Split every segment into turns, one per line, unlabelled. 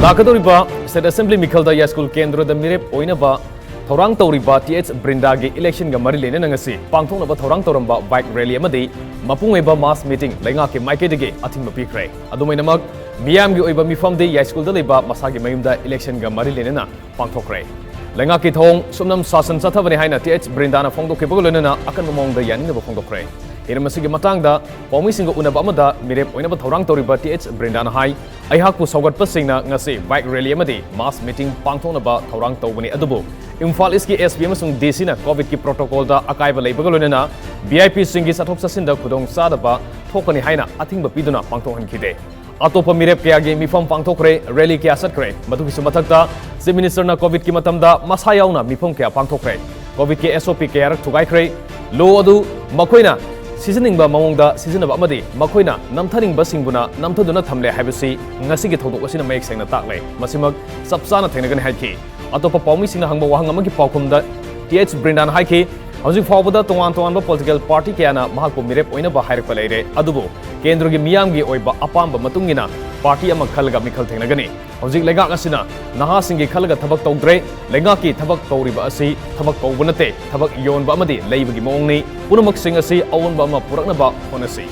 लाकदोरिबा state assembly मिखलदा या school केंद्र द मिरेप ओइनबा थौरांग तौरिबा TH BRINDA गे इलेक्शन ग मरि लेने नंगसी पांगथोंनबा थौरांग तौरंबा बाइक रैली अमदी मपुंगेबा मास मीटिंग लेंगा के माइकेदगे अथिंग पिखरे अदुमैनमक मियाम गे ओइबा मिफम दे या स्कूल द लेबा मसागे मयुमदा इलेक्शन ग मरि लेने ना पांगथोखरे लेंगा की थोंग सुमनम शासन सथबने हाइना TH BRINDA ना फोंगदोखेबगो लोनना अकन मवongda यानिंगबा फोंगदोखरे हिरमसिगे मतंगदा पौमिसिंग उनबा अमदा मिरेप ओइनबा थौरांग तौरिबा TH BRINDA ना हाई अइहाकपु सौगटपसिंगना ngasi बाइक रैली अमदी मास मीटिंग पांगथोंनबा थौरांग तौबनी अदुबु इम्फाल ईस्ट की SP अमसुंग DC ना कोविड की प्रोटोकॉल दा अकाइबा लेबगो लोनना VIP सिंगी सथोक ससिंदा खुदोंग सादबा थोकनी हाइना अथिंग पिदुना पांगथोहनखिदे अतोप मिरेप क्या गे मिफम पांगथोखरे रैली क्या सटखरे मधुकी मथक्ता चीफ मिनिस्टर ना कोविड की मतमदा मसा याउना मिफम क्या पांगथोखरे कोविड के SOP क्या रक थुगाइखरे लो अदु मखोइना सिजनिंगबा मवongda सिजनबा अमदी मखोइना नमथनिंगबा सिंगबुना नमथदुना थमले हाइबसी ngasiगी थौदोक असिना मयेक सेंगना ताकले मसिमक सबसाना थेंगनगन हाइखि अतोप पौमिसिंगना हंगबा वाहंग अमगी पाउखुमदा TH BRINDA ना हाइखि हौजिक फावबदा तोंगान तोंगानबा पॉलिटिकल पार्टी क्याना महाकु मिरेप ओइनबा हाइरकपा लेरे अदुबो केंद्रगी मियामगी ओइबा अपामबा मतुंगिना पार्टी अमा खलगा मिखल थेंगनगनी हौजिक लेगाक असिना नहासिंगी खलगा थबक तौद्रे लेगाकी थबक तौरिबा असि थबक तौबा नते थबक योनबा अमदी लेइबगी मवongni पुनमक सिंग असि अवनबा अमा पुरकनबा होनसि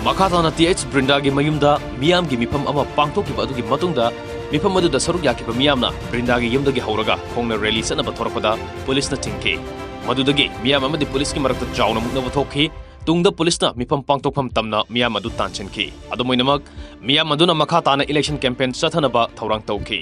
मखाताना TH BRINDA गी मयुमदा मियामगी मिफम अमा पांगथोकिबा अदुगी मतुंगदा मिफम अदुदा सरुक याकिबा मियामना BRINDA गी यमदगी हौरगा खोंगना रैली सनबा थोरकपदा पुलिसना थिंखे मदुदगी मियाम अमदी पुलिस की मरकत चाउना मुक्नबा थोखि तुंगदा पुलिसना मिफम पांगथोकफम तमना मियाम अदु तानचनखि अदुमोइनमक मियाम अदुना मखा ताना इलेक्शन कैंपेन चथनबा थौरांग तौखि।